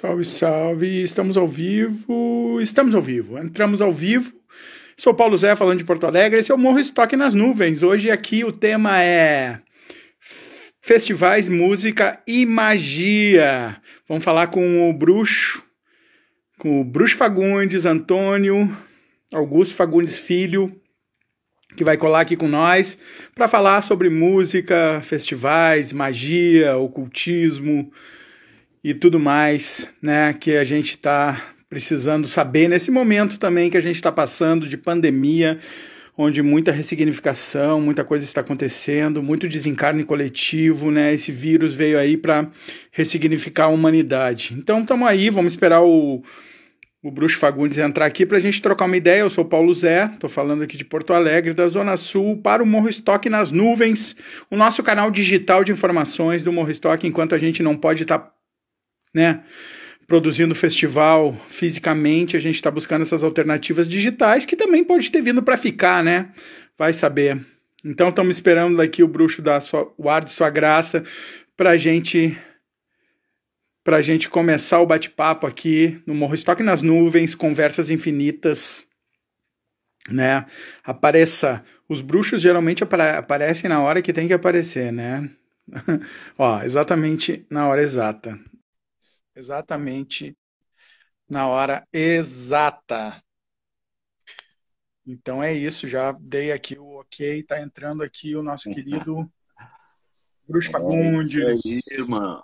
Salve, salve! Estamos ao vivo, entramos ao vivo. Sou Paulo Zé, falando de Porto Alegre, esse é o Morro Estoque nas Nuvens. Hoje aqui o tema é festivais, música e magia. Vamos falar com o Bruxo Fagundes, Antônio Augusto Fagundes Filho, que vai colar aqui com nós para falar sobre música, festivais, magia, ocultismo e tudo mais, né, que a gente está precisando saber nesse momento também que a gente está passando de pandemia, onde muita ressignificação, muita coisa está acontecendo, muito desencarne coletivo, né? Esse vírus veio aí para ressignificar a humanidade. Então estamos aí, vamos esperar o Bruxo Fagundes entrar aqui para a gente trocar uma ideia. Eu sou Paulo Zé, estou falando aqui de Porto Alegre, da Zona Sul, para o Morro Estoque nas Nuvens, o nosso canal digital de informações do Morro Estoque, enquanto a gente não pode estar produzindo festival fisicamente, a gente está buscando essas alternativas digitais, que também pode ter vindo para ficar, né? Vai saber. Então estamos esperando aqui o Bruxo dar o ar de sua graça para a gente começar o bate-papo aqui no Morro Estoque nas Nuvens, conversas infinitas, né? Apareça. Os bruxos geralmente aparecem na hora que tem que aparecer, né? Ó, exatamente na hora exata. Exatamente na hora exata. Então é isso, já dei aqui o ok, tá entrando aqui o nosso querido Bruxo Fagundes. É isso aí, irmão.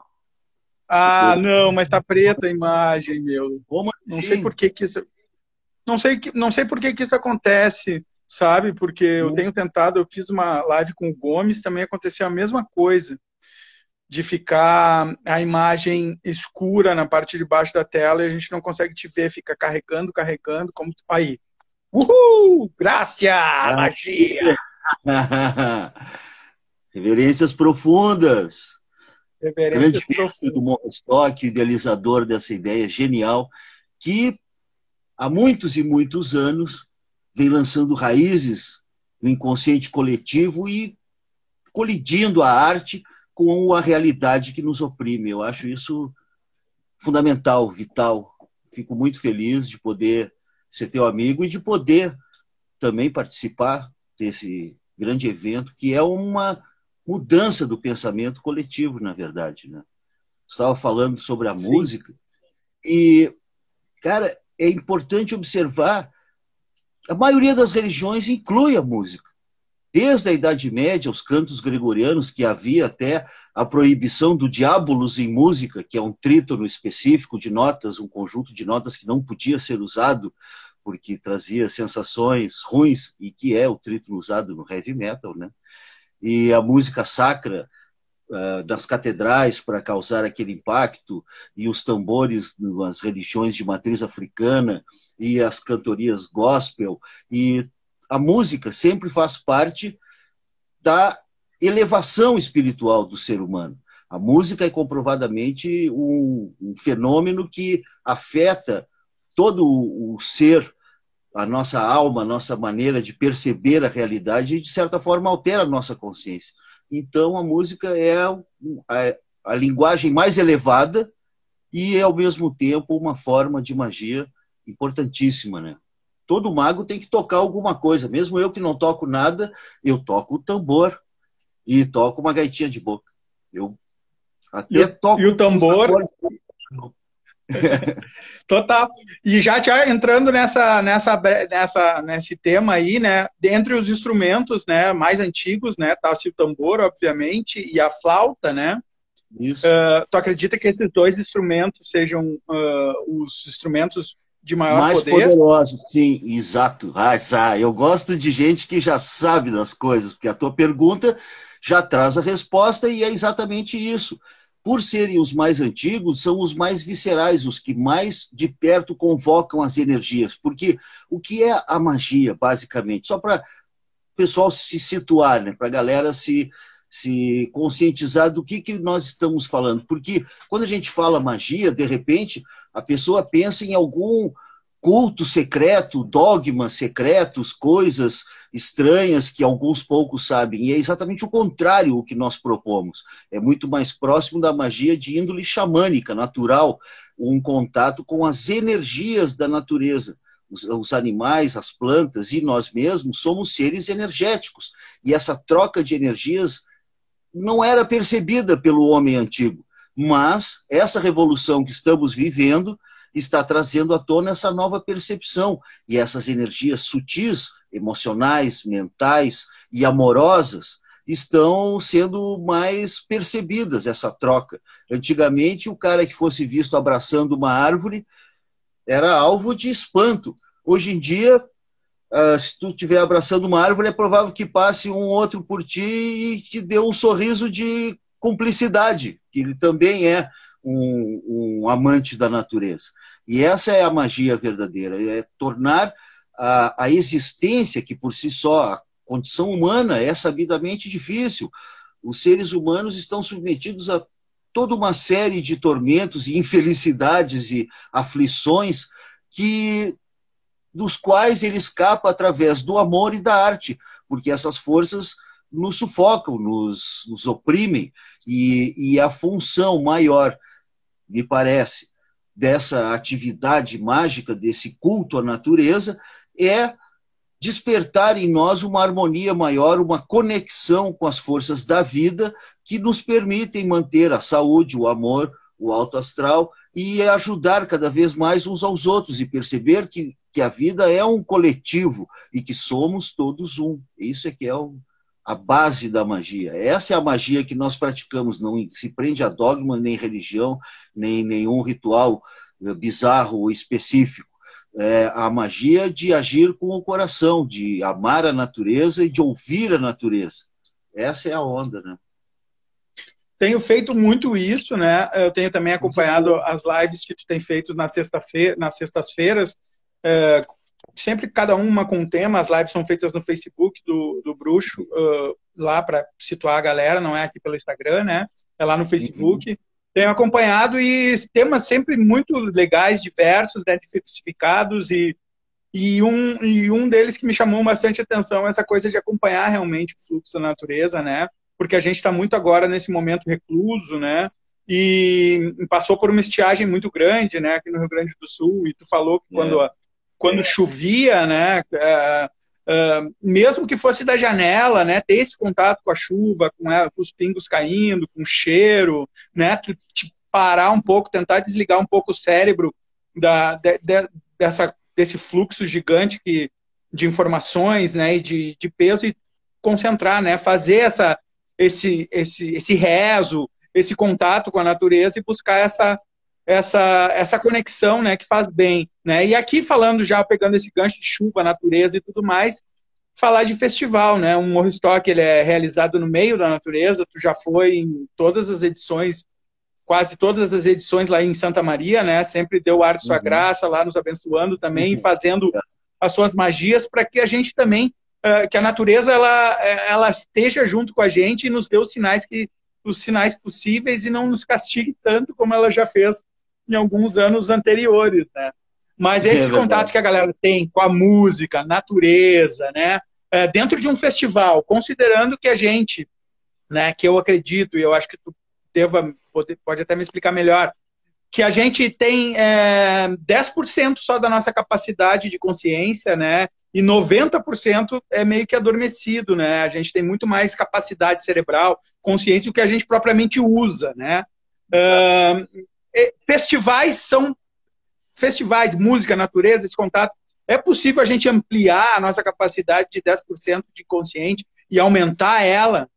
Ah, não, mas tá preta a imagem, meu. Como Não sei assim? por que isso, não sei por que isso acontece, sabe? Porque eu tenho tentado, eu fiz uma live com o Gomes, também aconteceu a mesma coisa, de ficar a imagem escura na parte de baixo da tela e a gente não consegue te ver, fica carregando, como... Aí. Uhul! Graça! Magia! Reverências profundas. Reverências Grande mestre do Morro Estoque, idealizador dessa ideia genial, que há muitos e muitos anos vem lançando raízes no inconsciente coletivo e colidindo a arte com a realidade que nos oprime. Eu acho isso fundamental, vital. Fico muito feliz de poder ser teu amigo e de poder também participar desse grande evento, que é uma mudança do pensamento coletivo, na verdade, né? Você estava falando sobre a Sim. música e, cara, é importante observar, a maioria das religiões inclui a música. Desde a Idade Média, os cantos gregorianos, que havia até a proibição do diabolos em música, que é um trítono específico de notas, um conjunto de notas que não podia ser usado porque trazia sensações ruins, e que é o trítono usado no heavy metal, né? E a música sacra das catedrais para causar aquele impacto, e os tambores nas religiões de matriz africana, e as cantorias gospel, e a música sempre faz parte da elevação espiritual do ser humano. A música é comprovadamente um fenômeno que afeta todo o ser, a nossa alma, a nossa maneira de perceber a realidade e, de certa forma, altera a nossa consciência. Então, a música é a linguagem mais elevada e, ao mesmo tempo, uma forma de magia importantíssima, né? Todo mago tem que tocar alguma coisa. Mesmo eu que não toco nada, eu toco o tambor e toco uma gaitinha de boca. Eu até toco E o tambor... acordes. Total. E já entrando nesse tema aí, né? Dentre os instrumentos, né, mais antigos, né, tá-se o tambor, obviamente, e a flauta, né? Isso. Tu acredita que esses dois instrumentos sejam os instrumentos de maior Mais poder? poderoso, sim, exato. Eu gosto de gente que já sabe das coisas, porque a tua pergunta já traz a resposta e é exatamente isso. Por serem os mais antigos, são os mais viscerais, os que mais de perto convocam as energias. Porque o que é a magia, basicamente? Só para o pessoal se situar, né? Para a galera se conscientizar do que nós estamos falando. Porque quando a gente fala magia, de repente, a pessoa pensa em algum culto secreto, dogmas secretos, coisas estranhas que alguns poucos sabem. E é exatamente o contrário o que nós propomos. É muito mais próximo da magia de índole xamânica, natural, um contato com as energias da natureza. Os animais, as plantas e nós mesmos somos seres energéticos. E essa troca de energias não era percebida pelo homem antigo. Mas essa revolução que estamos vivendo está trazendo à tona essa nova percepção. E essas energias sutis, emocionais, mentais e amorosas estão sendo mais percebidas, essa troca. Antigamente, o cara que fosse visto abraçando uma árvore era alvo de espanto. Hoje em dia, se tu estiver abraçando uma árvore, é provável que passe um outro por ti e te dê um sorriso de cumplicidade, que ele também é um amante da natureza. E essa é a magia verdadeira, é tornar a existência, que por si só, a condição humana é sabidamente difícil. Os seres humanos estão submetidos a toda uma série de tormentos e infelicidades e aflições dos quais ele escapa através do amor e da arte, porque essas forças nos sufocam, nos oprimem, e a função maior, me parece, dessa atividade mágica, desse culto à natureza, é despertar em nós uma harmonia maior, uma conexão com as forças da vida que nos permitem manter a saúde, o amor, o alto astral e ajudar cada vez mais uns aos outros e perceber que a vida é um coletivo e que somos todos um. Isso é que é a base da magia. Essa é a magia que nós praticamos, não se prende a dogma, nem religião, nem nenhum ritual bizarro ou específico. É a magia de agir com o coração, de amar a natureza e de ouvir a natureza. Essa é a onda, né? Tenho feito muito isso, né? Eu tenho também acompanhado as lives que tu tem feito nas sextas-feiras, sempre cada uma com um tema. As lives são feitas no Facebook do Bruxo, lá para situar a galera, não é aqui pelo Instagram, né? É lá no Facebook. Tenho acompanhado e temas sempre muito legais, diversos, né, diversificados, e um deles que me chamou bastante atenção é essa coisa de acompanhar realmente o fluxo da natureza, né? Porque a gente está muito agora nesse momento recluso, né? E passou por uma estiagem muito grande, né? Aqui no Rio Grande do Sul, e tu falou que quando chovia, né? Mesmo que fosse da janela, né? Ter esse contato com a chuva, com os pingos caindo, com o cheiro, né? Te parar um pouco, tentar desligar um pouco o cérebro desse fluxo gigante de informações, né? E de peso, e concentrar, né? Fazer esse rezo, esse contato com a natureza e buscar essa conexão, né, que faz bem, né? E aqui falando já, pegando esse gancho de chuva, natureza e tudo mais, falar de festival, né? O Morristock, ele é realizado no meio da natureza. Tu já foi em todas as edições, quase todas as edições lá em Santa Maria, né? Sempre deu ar de sua graça lá, nos abençoando também, fazendo as suas magias para que a gente também, que a natureza ela esteja junto com a gente e nos dê os sinais possíveis e não nos castigue tanto como ela já fez em alguns anos anteriores, né? Mas esse contato que a galera tem com a música, natureza, né? Dentro de um festival, considerando que a gente, né, que eu acredito, e eu acho que tu pode até me explicar melhor, que a gente tem 10% só da nossa capacidade de consciência, né? E 90% é meio que adormecido, né? A gente tem muito mais capacidade cerebral, consciência do que a gente propriamente usa, né? Festivais, música, natureza, esse contato, é possível a gente ampliar a nossa capacidade de 10% de consciente e aumentar ela?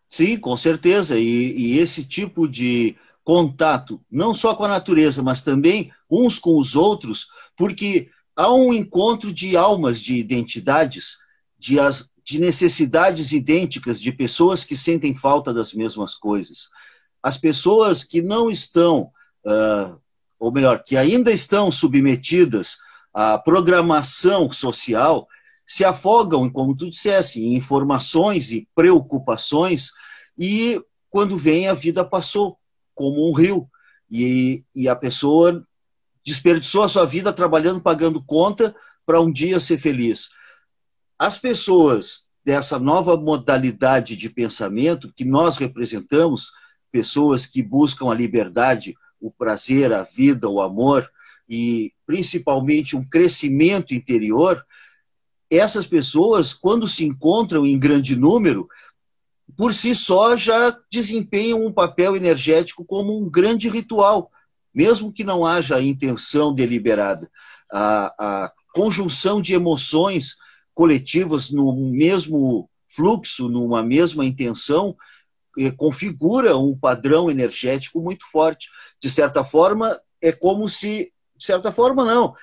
Sim, com certeza. E esse tipo de contato, não só com a natureza, mas também uns com os outros, porque há um encontro de almas, de identidades, de necessidades idênticas, de pessoas que sentem falta das mesmas coisas. As pessoas que não estão, ou melhor, que ainda estão submetidas à programação social, se afogam, como tu disseste, em informações e preocupações, e quando vem a vida passou, como um rio, e a pessoa desperdiçou a sua vida trabalhando, pagando conta, para um dia ser feliz. As pessoas dessa nova modalidade de pensamento que nós representamos, pessoas que buscam a liberdade, o prazer, a vida, o amor e principalmente um crescimento interior, essas pessoas, quando se encontram em grande número, por si só já desempenham um papel energético como um grande ritual, mesmo que não haja intenção deliberada. A conjunção de emoções coletivas no mesmo fluxo, numa mesma intenção, configura um padrão energético muito forte. De certa forma, é como se... De certa forma, não.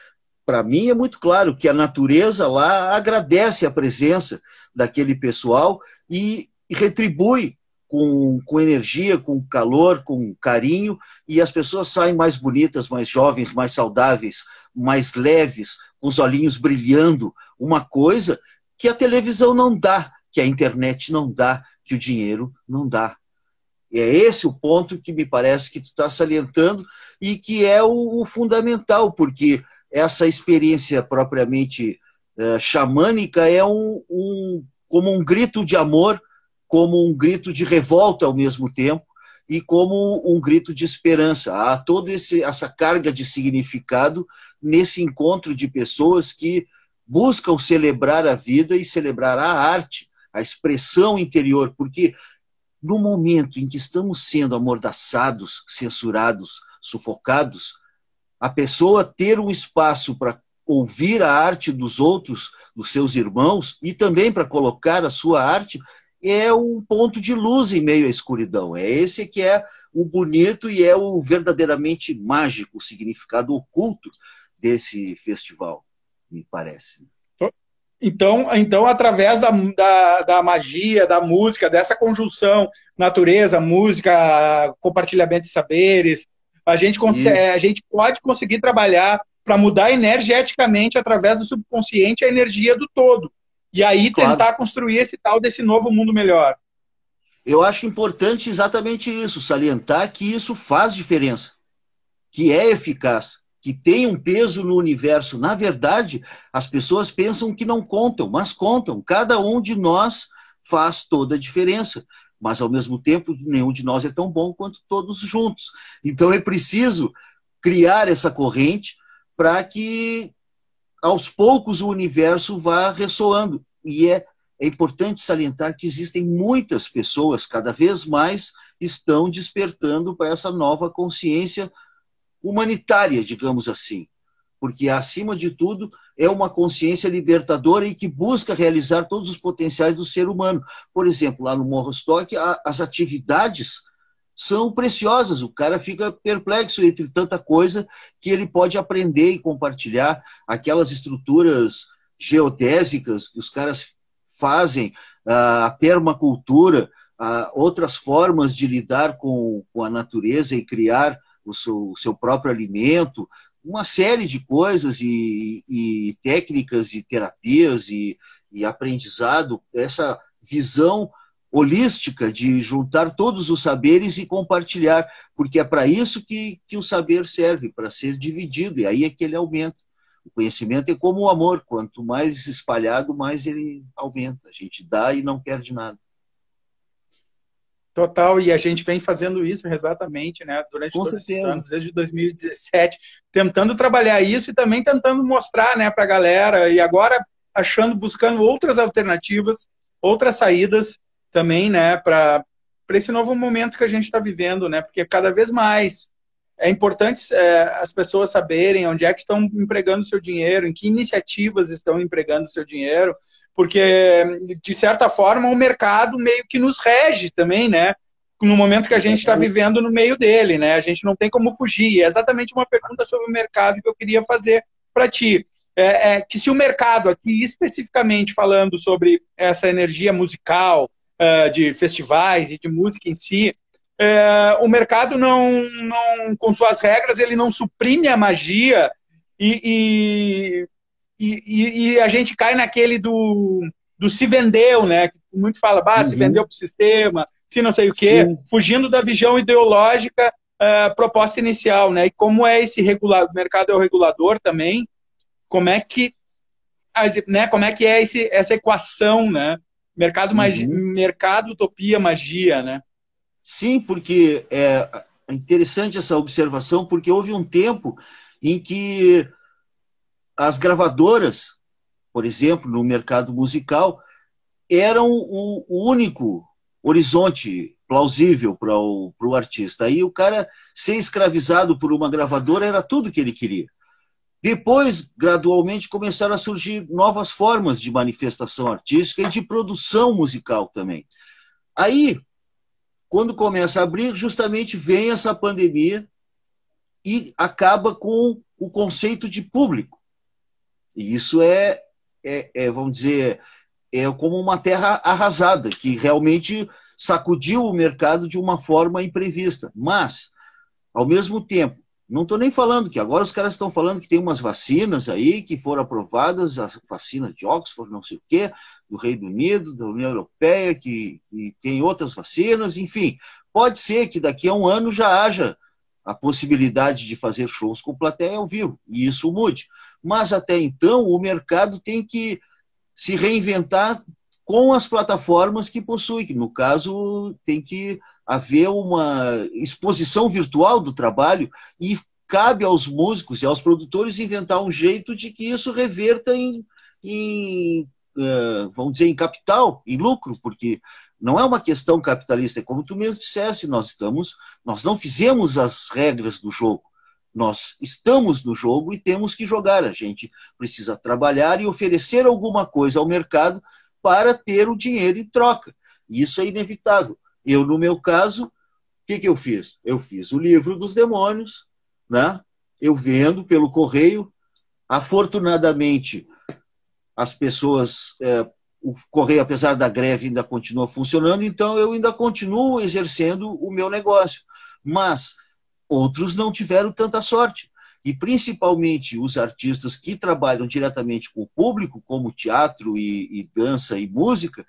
Para mim é muito claro que a natureza lá agradece a presença daquele pessoal e retribui com energia, com calor, com carinho, e as pessoas saem mais bonitas, mais jovens, mais saudáveis, mais leves, com os olhinhos brilhando, uma coisa que a televisão não dá, que a internet não dá, que o dinheiro não dá. É esse o ponto que me parece que tu está salientando e que é o fundamental, porque essa experiência propriamente xamânica é como um grito de amor, como um grito de revolta ao mesmo tempo e como um grito de esperança. Há toda essa carga de significado nesse encontro de pessoas que buscam celebrar a vida e celebrar a arte, a expressão interior, porque no momento em que estamos sendo amordaçados, censurados, sufocados, a pessoa ter um espaço para ouvir a arte dos outros, dos seus irmãos, e também para colocar a sua arte, é um ponto de luz em meio à escuridão. É esse que é o bonito e é o verdadeiramente mágico, o significado oculto desse festival, me parece. Então através da magia, da música, dessa conjunção natureza, música, compartilhamento de saberes, a gente pode conseguir trabalhar para mudar energeticamente, através do subconsciente, a energia do todo. E aí tentar construir esse tal desse novo mundo melhor. Eu acho importante exatamente isso, salientar que isso faz diferença, que é eficaz, que tem um peso no universo. Na verdade, as pessoas pensam que não contam, mas contam. Cada um de nós faz toda a diferença. Mas, ao mesmo tempo, nenhum de nós é tão bom quanto todos juntos. Então, é preciso criar essa corrente para que, aos poucos, o universo vá ressoando. E é importante salientar que existem muitas pessoas, cada vez mais, estão despertando para essa nova consciência humanitária, digamos assim. Porque, acima de tudo, é uma consciência libertadora e que busca realizar todos os potenciais do ser humano. Por exemplo, lá no Morro Stock, as atividades são preciosas. O cara fica perplexo entre tanta coisa que ele pode aprender e compartilhar. Aquelas estruturas geodésicas que os caras fazem, a permacultura, outras formas de lidar com a natureza e criar o seu próprio alimento, uma série de coisas e técnicas e terapias e aprendizado, essa visão holística de juntar todos os saberes e compartilhar, porque é para isso que o saber serve, para ser dividido, e aí é que ele aumenta. O conhecimento é como o amor, quanto mais espalhado, mais ele aumenta. A gente dá e não perde nada. Total, e a gente vem fazendo isso exatamente, né, durante Com todos certeza. esses anos, desde 2017, tentando trabalhar isso e também tentando mostrar, né, para a galera, e agora buscando outras alternativas, outras saídas também, né, para esse novo momento que a gente está vivendo, né, porque cada vez mais é importante as pessoas saberem onde é que estão empregando o seu dinheiro, em que iniciativas estão empregando o seu dinheiro, porque, de certa forma, o mercado meio que nos rege também, né? No momento que a gente está vivendo no meio dele, né? A gente não tem como fugir. É exatamente uma pergunta sobre o mercado que eu queria fazer para ti. Que se o mercado, aqui especificamente falando sobre essa energia musical, de festivais e de música em si, o mercado não, com suas regras, ele não suprime a magia e a gente cai naquele do se vendeu, né? Muito fala, se vendeu para o sistema, se não sei o quê, fugindo da visão ideológica proposta inicial, né? E como é esse o mercado é o regulador também, como é que, né, como é que é essa equação, né? Mercado, utopia, magia, né? Sim, porque é interessante essa observação, porque houve um tempo em que as gravadoras, por exemplo, no mercado musical, eram o único horizonte plausível para o artista. Aí o cara ser escravizado por uma gravadora era tudo que ele queria. Depois, gradualmente, começaram a surgir novas formas de manifestação artística e de produção musical também. Aí, quando começa a abrir, justamente vem essa pandemia e acaba com o conceito de público. E isso vamos dizer, é como uma terra arrasada, que realmente sacudiu o mercado de uma forma imprevista. Mas, ao mesmo tempo, não estou nem falando que agora os caras estão falando que tem umas vacinas aí que foram aprovadas, a vacina de Oxford, não sei o quê, do Reino Unido, da União Europeia, que tem outras vacinas, enfim. Pode ser que daqui a um ano já haja a possibilidade de fazer shows com plateia ao vivo, e isso mude. Mas até então o mercado tem que se reinventar com as plataformas que possui, que no caso tem que haver uma exposição virtual do trabalho e cabe aos músicos e aos produtores inventar um jeito de que isso reverta vamos dizer, em capital, em lucro, porque não é uma questão capitalista, é como tu mesmo disseste, nós não fizemos as regras do jogo, nós estamos no jogo e temos que jogar, a gente precisa trabalhar e oferecer alguma coisa ao mercado para ter o dinheiro em troca, e isso é inevitável. Eu, no meu caso, o que eu fiz? Eu fiz o livro dos demônios, né? Eu vendo pelo correio, afortunadamente as pessoas, o correio, apesar da greve, ainda continua funcionando, então eu ainda continuo exercendo o meu negócio. Mas outros não tiveram tanta sorte. E principalmente os artistas que trabalham diretamente com o público, como teatro e dança e música,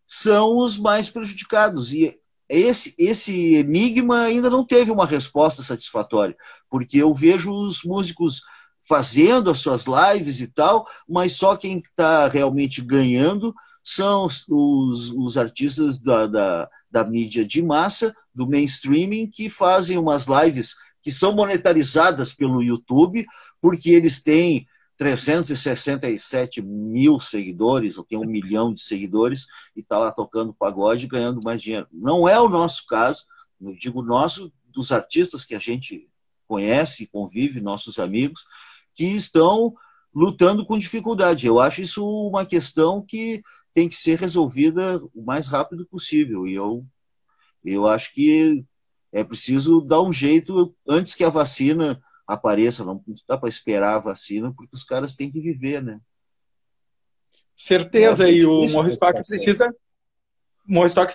são os mais prejudicados. E esse enigma ainda não teve uma resposta satisfatória, porque eu vejo os músicos fazendo as suas lives e tal, mas só quem está realmente ganhando são os artistas da mídia de massa, do mainstreaming, que fazem umas lives que são monetarizadas pelo YouTube, porque eles têm 367 mil seguidores, ou tem 1 milhão de seguidores, e está lá tocando pagode ganhando mais dinheiro. Não é o nosso caso, eu digo nosso, dos artistas que a gente conhece e convive, nossos amigos, que estão lutando com dificuldade. Eu acho isso uma questão que tem que ser resolvida o mais rápido possível, e eu acho que é preciso dar um jeito antes que a vacina apareça, não dá para esperar a vacina, porque os caras têm que viver, né? Certeza, e o Morris Stock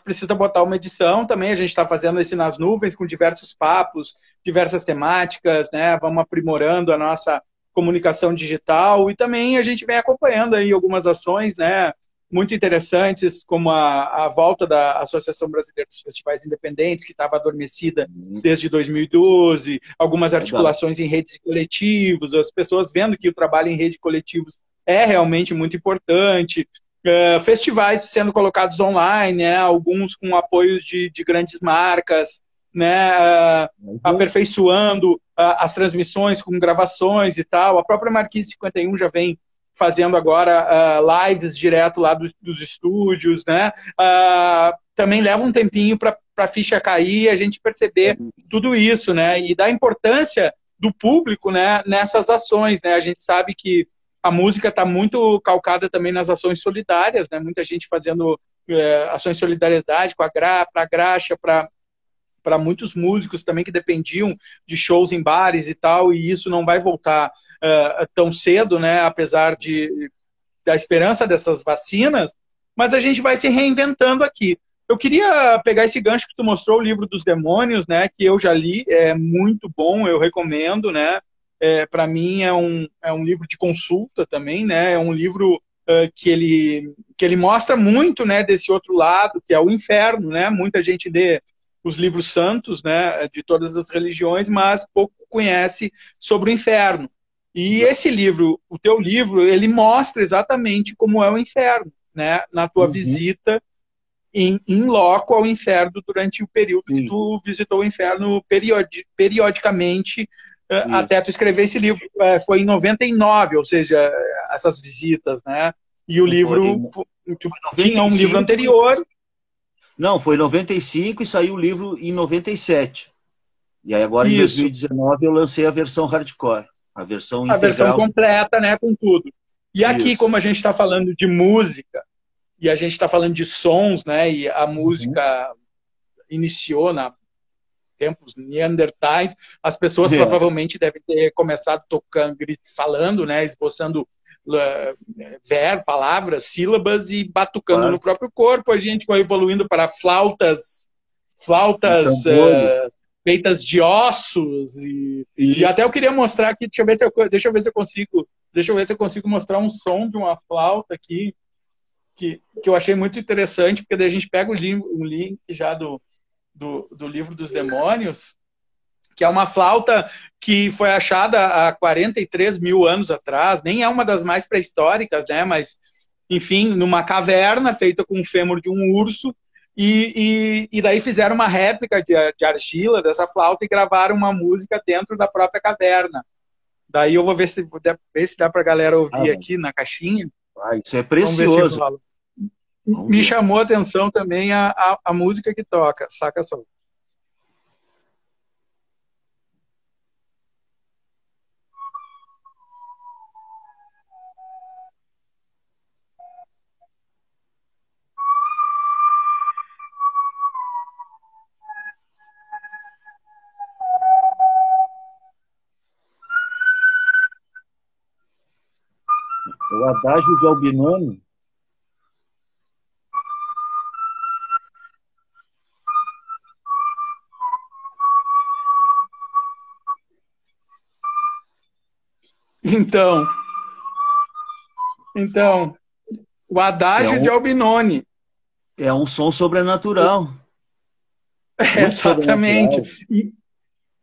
precisa botar uma edição também, a gente está fazendo esse nas nuvens, com diversos papos, diversas temáticas, né? Vamos aprimorando a nossa comunicação digital, e também a gente vem acompanhando aí algumas ações, né? Muito interessantes, como a volta da Associação Brasileira dos Festivais Independentes, que estava adormecida desde 2012, algumas articulações em redes de coletivos, as pessoas vendo que o trabalho em rede de coletivos é realmente muito importante, festivais sendo colocados online, né, alguns com apoios de grandes marcas, né, aperfeiçoando as transmissões com gravações e tal. A própria Marquise 51 já vem fazendo agora lives direto lá dos estúdios, né? Também leva um tempinho para a ficha cair e a gente perceber tudo isso, né? E da importância do público, né, nessas ações, né? A gente sabe que a música está muito calcada também nas ações solidárias, né? Muita gente fazendo ações de solidariedade para a Graxa, para muitos músicos também que dependiam de shows em bares e tal, e isso não vai voltar tão cedo, né, apesar da esperança dessas vacinas, mas a gente vai se reinventando aqui. Eu queria pegar esse gancho que tu mostrou, o livro dos demônios, né, que eu já li, é muito bom, eu recomendo, né, para mim é um livro de consulta também, né, é um livro que ele mostra muito, né, desse outro lado, que é o inferno, né, muita gente lê os livros santos, né, de todas as religiões, mas pouco conhece sobre o inferno. E esse livro, o teu livro, ele mostra exatamente como é o inferno, né, na tua visita em loco ao inferno durante o período que tu visitou o inferno periodicamente, até tu escrever esse livro. Foi em 99, ou seja, essas visitas, né? E o livro, tu tinha um livro anterior. Não, foi em 95 e saiu o livro em 97. E aí agora, em 2019, eu lancei a versão hardcore, a versão integral. A versão completa, né, com tudo. E aqui, como a gente está falando de música, e a gente está falando de sons, né? E a música iniciou na tempos neandertais. As pessoas provavelmente devem ter começado tocando, falando, né? Esboçando palavras, sílabas e batucando no próprio corpo. A gente foi evoluindo para flautas feitas de ossos e até eu queria mostrar aqui. Deixa eu ver se eu consigo mostrar um som de uma flauta aqui. Que eu achei muito interessante, porque daí a gente pega um link já do Livro dos Demônios, que é uma flauta que foi achada há 43 mil anos atrás, nem é uma das mais pré-históricas, né? Mas, enfim, numa caverna feita com o fêmur de um urso, e daí fizeram uma réplica de argila dessa flauta e gravaram uma música dentro da própria caverna. Daí eu vou ver se dá para a galera ouvir aqui na caixinha. Isso é precioso. Me chamou a atenção também a música que toca, saca só. O Adágio de Albinoni. Então, o Adágio de Albinoni. É um som sobrenatural. Exatamente. Sobrenatural.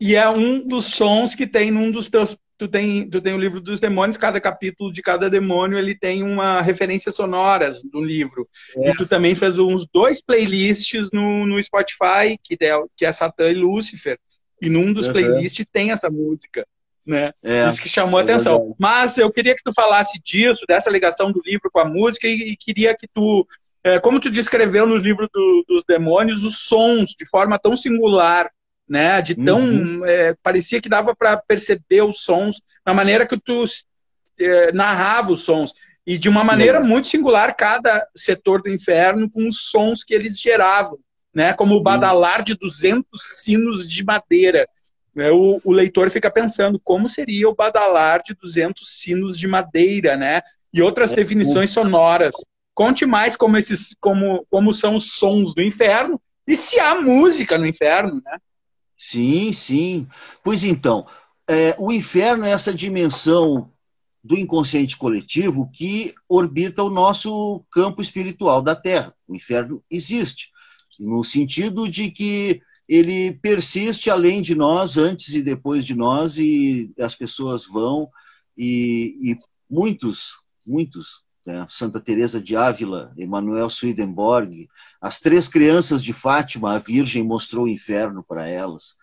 E é um dos sons que tem num dos teus... Tu tem o Livro dos Demônios, cada capítulo de cada demônio ele tem uma referência sonoras do livro. E tu também fez uns 2 playlists no Spotify, que é Satã e Lúcifer. E num dos playlists tem essa música. Né? Isso que chamou a atenção. Verdade. Mas eu queria que tu falasse disso, dessa ligação do livro com a música, e queria que tu, como tu descreveu no Livro dos Demônios, os sons de forma tão singular, né? De tão parecia que dava para perceber os sons na maneira que tu narrava os sons, e de uma maneira muito singular cada setor do inferno com os sons que eles geravam, né? Como o badalar de 200 sinos de madeira. O leitor fica pensando como seria o badalar de 200 sinos de madeira, né? E outras definições sonoras. Conte mais como são os sons do inferno e se há música no inferno, né? Sim, sim. Pois então, o inferno é essa dimensão do inconsciente coletivo que orbita o nosso campo espiritual da Terra. O inferno existe, no sentido de que ele persiste além de nós, antes e depois de nós, e as pessoas vão, e muitos, né? Santa Teresa de Ávila, Emanuel Swedenborg, as 3 crianças de Fátima, a Virgem mostrou o inferno para elas.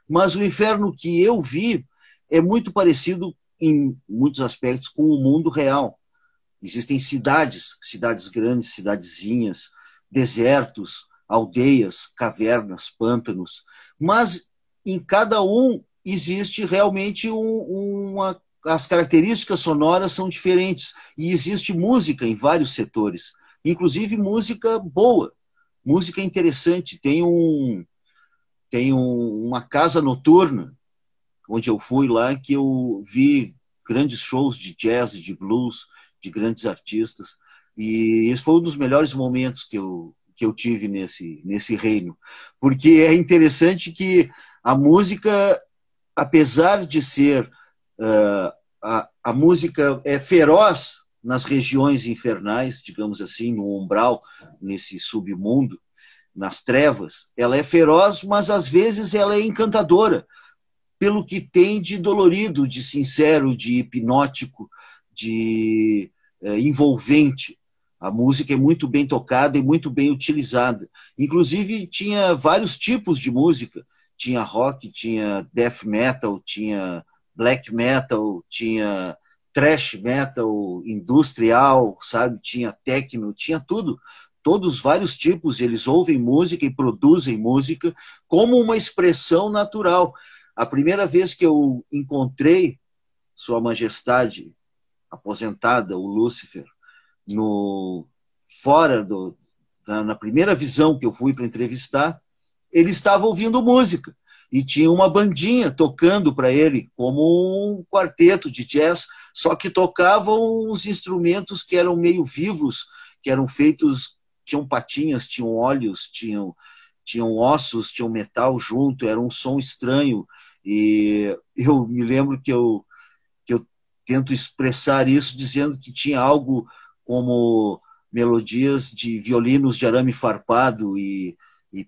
Mas o inferno que eu vi é muito parecido, em muitos aspectos, com o mundo real. Existem cidades grandes, cidadezinhas, desertos, aldeias, cavernas, pântanos, mas em cada um existe realmente as características sonoras são diferentes e existe música em vários setores, inclusive música boa, música interessante. Tem uma casa noturna onde eu fui lá que eu vi grandes shows de jazz e de blues de grandes artistas, e esse foi um dos melhores momentos que eu tive nesse reino, porque é interessante que a música, apesar de ser a música é feroz nas regiões infernais, digamos assim, no umbral, nesse submundo, nas trevas, ela é feroz, mas às vezes ela é encantadora, pelo que tem de dolorido, de sincero, de hipnótico, de envolvente. A música é muito bem tocada e muito bem utilizada. Inclusive, tinha vários tipos de música. Tinha rock, tinha death metal, tinha black metal, tinha thrash metal, industrial, sabe? Tinha techno, tinha tudo. Todos vários tipos, eles ouvem música e produzem música como uma expressão natural. A primeira vez que eu encontrei Sua Majestade aposentada, o Lúcifer, na primeira visão que eu fui para entrevistar, ele estava ouvindo música e tinha uma bandinha tocando para ele, como um quarteto de jazz, só que tocavam uns instrumentos que eram meio vivos, que eram feitos, tinham patinhas, tinham olhos, tinham ossos, tinham metal junto, era um som estranho. E eu me lembro que eu tento expressar isso dizendo que tinha algo como melodias de violinos de arame farpado e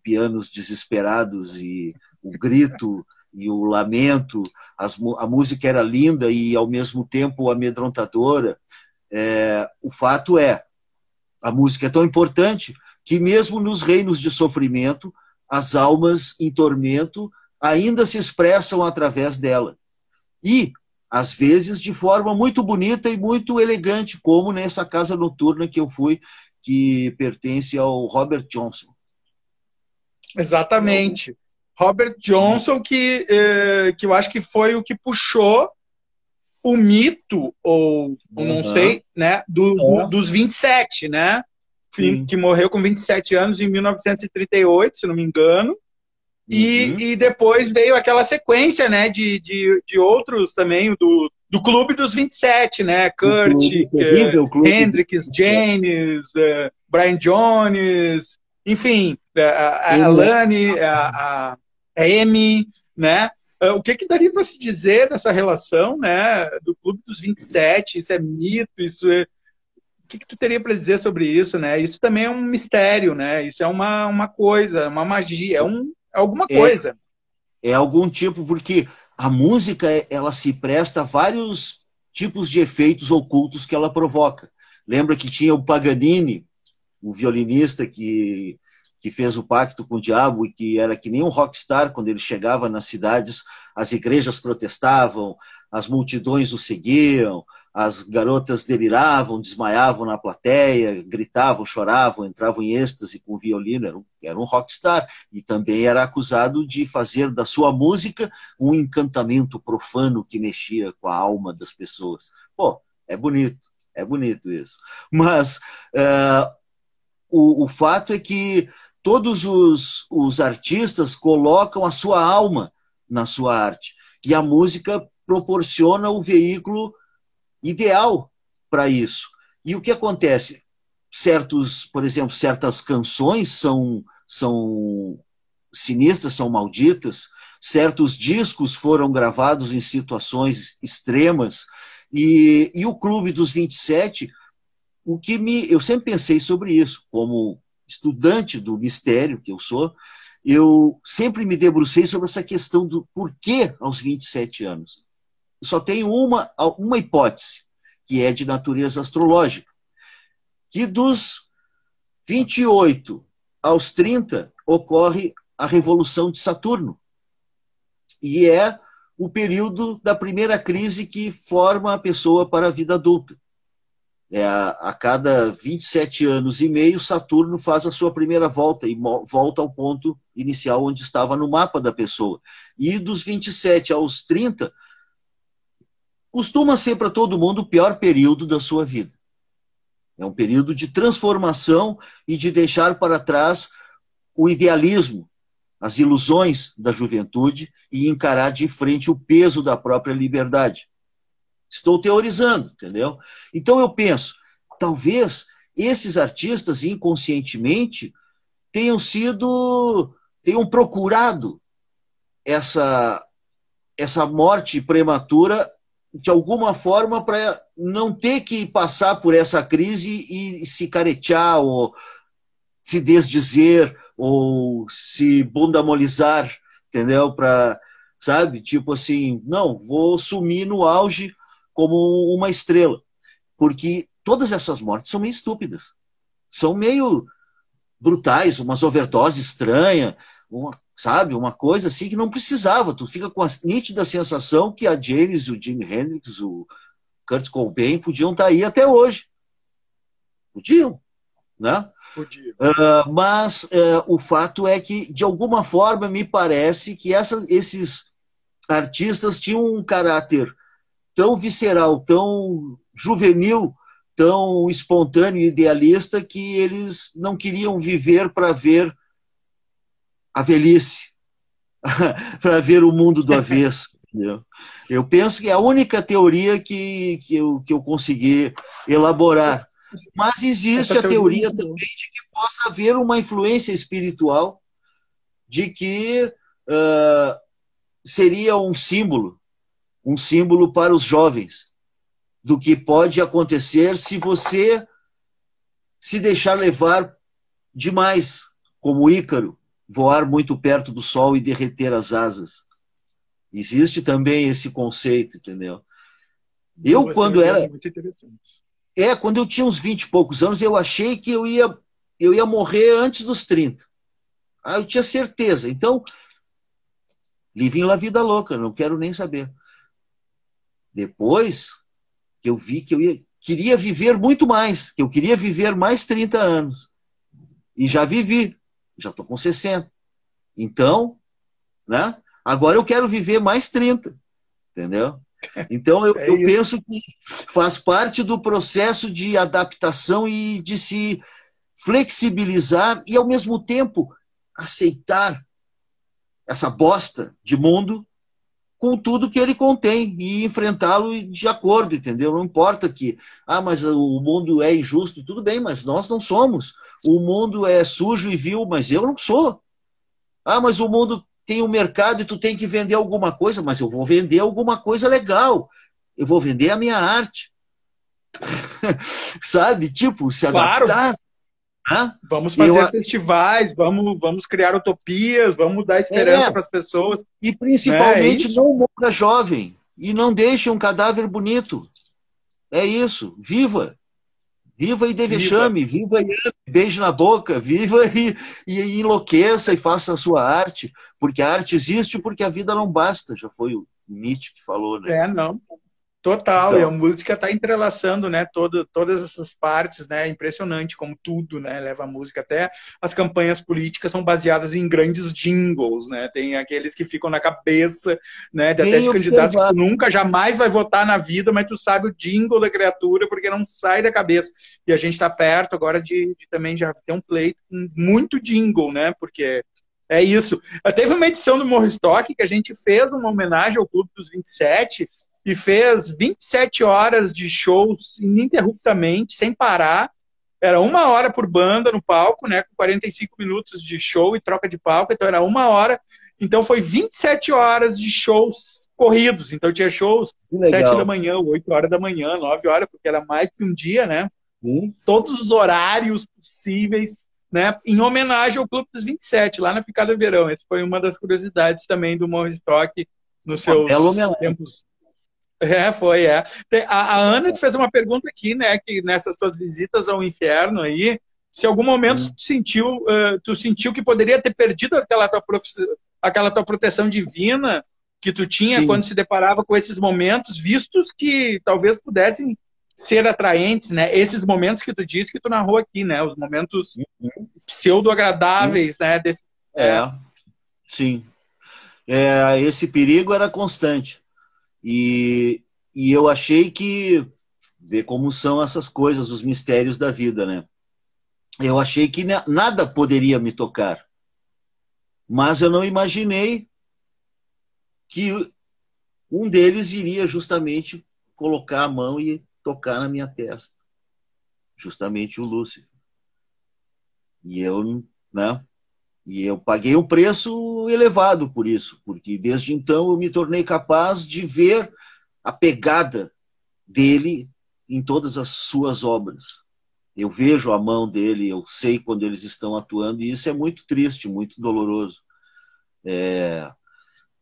pianos desesperados, e o grito e o lamento. A música era linda e, ao mesmo tempo, amedrontadora. O fato é, a música é tão importante que, mesmo nos reinos de sofrimento, as almas em tormento ainda se expressam através dela. E, às vezes, de forma muito bonita e muito elegante, como nessa casa noturna que eu fui, que pertence ao Robert Johnson. Exatamente. Robert Johnson, que eu acho que foi o que puxou o mito, ou não sei, né, dos 27, né? Que morreu com 27 anos em 1938, se não me engano. E depois veio aquela sequência, né, de outros também, do Clube dos 27, né? Kurt, Hendrix, Janis, Brian Jones, enfim, a Alane, a Amy, né? O que daria para se dizer dessa relação, né, do Clube dos 27? Isso é mito, isso é... O que tu teria para dizer sobre isso, né? Isso também é um mistério, né? Isso é uma coisa, uma magia, alguma coisa. É algum tipo, porque a música, ela se presta a vários tipos de efeitos ocultos que ela provoca. Lembra que tinha o Paganini, o violinista que fez o pacto com o diabo e que era que nem um rockstar. Quando ele chegava nas cidades, as igrejas protestavam, as multidões o seguiam, as garotas deliravam, desmaiavam na plateia, gritavam, choravam, entravam em êxtase com o violino. Era um rockstar. E também era acusado de fazer da sua música um encantamento profano que mexia com a alma das pessoas. Pô, é bonito isso. Mas o fato é que todos os artistas colocam a sua alma na sua arte. E a música proporciona o veículo ideal para isso. E o que acontece? Por exemplo, certas canções são sinistras, são malditas, certos discos foram gravados em situações extremas, e o Clube dos 27, eu sempre pensei sobre isso, como estudante do mistério que eu sou, eu sempre me debrucei sobre essa questão do porquê aos 27 anos. Só tem uma hipótese, que é de natureza astrológica, que dos 28 aos 30 ocorre a revolução de Saturno, e é o período da primeira crise que forma a pessoa para a vida adulta. A cada 27 anos e meio, Saturno faz a sua primeira volta e volta ao ponto inicial onde estava no mapa da pessoa. E dos 27 aos 30, costuma ser para todo mundo o pior período da sua vida. É um período de transformação e de deixar para trás o idealismo, as ilusões da juventude e encarar de frente o peso da própria liberdade. Estou teorizando, entendeu? Então eu penso, talvez esses artistas inconscientemente tenham procurado essa morte prematura de alguma forma para não ter que passar por essa crise e se caretear ou se desdizer ou se bundamolizar, entendeu? Para, sabe, tipo assim, não, vou sumir no auge como uma estrela. Porque todas essas mortes são meio estúpidas. São meio brutais, umas overdoses estranhas, sabe? Uma coisa assim que não precisava. Tu fica com a nítida sensação que a Janis, o Jimi Hendrix, o Kurt Cobain podiam estar aí até hoje. Podiam, né? Podia. Mas o fato é que, de alguma forma, me parece que esses artistas tinham um caráter tão visceral, tão juvenil, tão espontâneo e idealista, que eles não queriam viver para ver a velhice, para ver o mundo do avesso. Entendeu? Eu penso que é a única teoria que eu consegui elaborar. Mas existe a teoria também de que possa haver uma influência espiritual, de que seria um símbolo para os jovens, do que pode acontecer se você se deixar levar demais, como Ícaro, voar muito perto do sol e derreter as asas. Existe também esse conceito, entendeu? Eu, quando era... muito interessantes. Quando eu tinha uns 20 e poucos anos, eu achei que eu ia morrer antes dos 30. Eu tinha certeza. Então, living la vida louca, não quero nem saber. Depois que eu vi que queria viver muito mais, que eu queria viver mais 30 anos. E já vivi, já estou com 60. Então, né? Agora eu quero viver mais 30, entendeu? Então, eu penso que faz parte do processo de adaptação e de se flexibilizar e, ao mesmo tempo, aceitar essa bosta de mundo com tudo que ele contém e enfrentá-lo de acordo, entendeu? Não importa que, mas o mundo é injusto, tudo bem, mas nós não somos. O mundo é sujo e vil, mas eu não sou. Mas o mundo tem um mercado e tu tem que vender alguma coisa, mas eu vou vender alguma coisa legal. Eu vou vender a minha arte. Sabe? Tipo, se adaptar. Claro. Vamos fazer festivais, vamos criar utopias, vamos dar esperança para as pessoas. E principalmente não morra jovem e não deixe um cadáver bonito. É isso. Viva. Viva e dê vexame, viva e beije na boca, viva e enlouqueça e faça a sua arte, porque a arte existe porque a vida não basta, já foi o Nietzsche que falou, né? Não, total, então, e a música está entrelaçando, né, todas essas partes, né, impressionante como tudo, né, leva a música, até as campanhas políticas são baseadas em grandes jingles, né, tem aqueles que ficam na cabeça, né, até de candidatos que tu nunca, jamais vai votar na vida, mas tu sabe o jingle da criatura porque não sai da cabeça, e a gente está perto agora de também já ter um pleito com muito jingle, né, porque é isso. Teve uma edição do Morro Stock que a gente fez uma homenagem ao Clube dos 27, e fez 27 horas de shows ininterruptamente, sem parar. Era 1 hora por banda no palco, né, com 45 minutos de show e troca de palco, então era 1 hora. Então foi 27 horas de shows corridos. Então tinha shows 7 da manhã, 8 horas da manhã, 9 horas, porque era mais que um dia, né? Todos os horários possíveis, né, em homenagem ao Clube dos 27, lá na Picada Verão. Essa foi uma das curiosidades também do Morro Stock nos seus tempos. Foi. A Ana fez uma pergunta aqui, né, que nessas suas visitas ao inferno aí, se em algum momento tu sentiu que poderia ter perdido aquela tua proteção divina que tu tinha quando se deparava com esses momentos, vistos que talvez pudessem ser atraentes, né, esses momentos que tu disse que tu narrou aqui, né, os momentos pseudo-agradáveis, né, Sim. Esse perigo era constante. E eu achei que, ver como são essas coisas, os mistérios da vida, né? Eu achei que nada poderia me tocar. Mas eu não imaginei que um deles iria justamente colocar a mão e tocar na minha testa. Justamente o Lúcifer. E eu, né? E eu paguei um preço elevado por isso, porque desde então eu me tornei capaz de ver a pegada dele em todas as suas obras. Eu vejo a mão dele, eu sei quando eles estão atuando, e isso é muito triste, muito doloroso.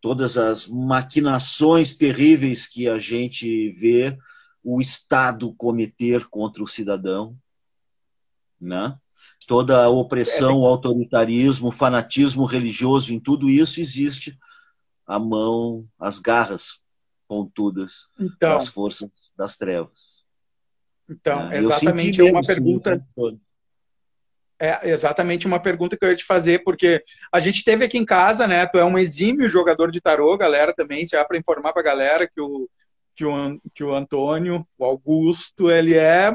Todas as maquinações terríveis que a gente vê o Estado cometer contra o cidadão, né? Toda a opressão, o autoritarismo, o fanatismo religioso, em tudo isso existe a mão, as garras pontudas das Então, forças das trevas. então, Eu senti exatamente mesmo uma sim, o pergunta. tempo todo. É exatamente uma pergunta que eu ia te fazer, porque a gente teve aqui em casa, né? Tu é um exímio jogador de tarô, galera, também, se há para informar para a galera que o Antônio, o Augusto, ele é